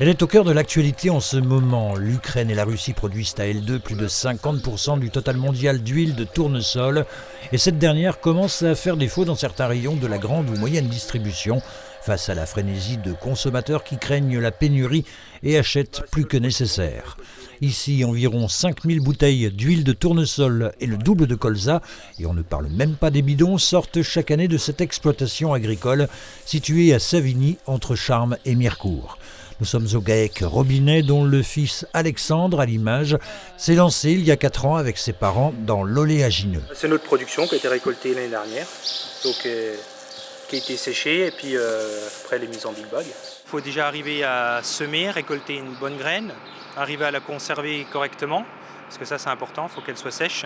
Elle est au cœur de l'actualité en ce moment. L'Ukraine et la Russie produisent à elles deux plus de 50% du total mondial d'huile de tournesol. Et cette dernière commence à faire défaut dans certains rayons de la grande ou moyenne distribution, face à la frénésie de consommateurs qui craignent la pénurie et achètent plus que nécessaire. Ici, environ 5000 bouteilles d'huile de tournesol et le double de colza, et on ne parle même pas des bidons, sortent chaque année de cette exploitation agricole située à Savigny, entre Charmes et Mirecourt. Nous sommes au GAEC Robinet, dont le fils Alexandre, à l'image, s'est lancé il y a 4 ans avec ses parents dans l'oléagineux. C'est notre production qui a été récoltée l'année dernière, donc qui a été séchée et puis après elle est mise en big bag. Il faut déjà arriver à semer, récolter une bonne graine, arriver à la conserver correctement, parce que ça c'est important, il faut qu'elle soit sèche.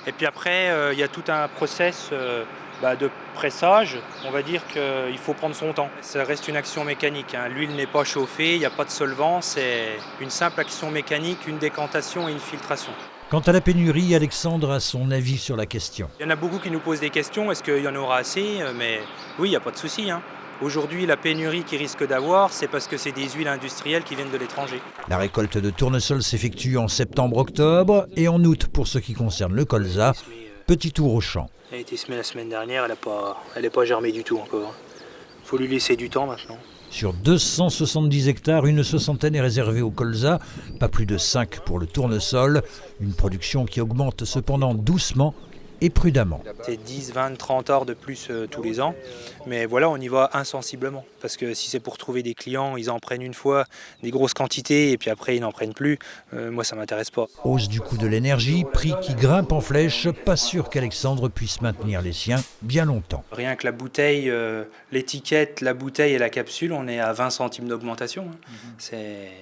Et puis après, il y a tout un process de pressage. On va dire qu'il faut prendre son temps. Ça reste une action mécanique, hein. L'huile n'est pas chauffée, il n'y a pas de solvant, c'est une simple action mécanique, une décantation et une filtration. Quant à la pénurie, Alexandre a son avis sur la question. Il y en a beaucoup qui nous posent des questions, est-ce qu'il y en aura assez? Mais oui, il n'y a pas de souci, hein. Aujourd'hui, la pénurie qu'il risque d'avoir, c'est parce que c'est des huiles industrielles qui viennent de l'étranger. La récolte de tournesol s'effectue en septembre-octobre et en août pour ce qui concerne le colza. Petit tour au champ. Elle a été semée la semaine dernière, elle n'est pas germée du tout encore. Il faut lui laisser du temps maintenant. Sur 270 hectares, une soixantaine est réservée au colza, pas plus de 5 pour le tournesol. Une production qui augmente cependant doucement et prudemment. C'est 10, 20, 30 heures de plus tous les ans. Mais voilà, on y va insensiblement. Parce que si c'est pour trouver des clients, ils en prennent une fois des grosses quantités et puis après ils n'en prennent plus. Moi, ça ne m'intéresse pas. Hausse du coût de l'énergie, prix qui grimpe en flèche. Pas sûr qu'Alexandre puisse maintenir les siens bien longtemps. Rien que la bouteille, l'étiquette, la bouteille et la capsule, on est à 20 centimes d'augmentation.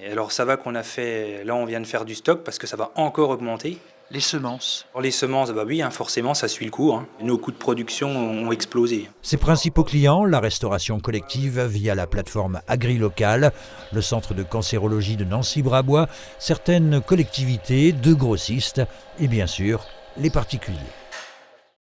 Alors ça va qu'on a fait, là on vient de faire du stock parce que ça va encore augmenter. Les semences. Pour les semences, oui, forcément, ça suit le cours. Nos coûts de production ont explosé. Ses principaux clients, la restauration collective via la plateforme AgriLocal, le centre de cancérologie de Nancy-Brabois, certaines collectivités, 2 grossistes et bien sûr les particuliers.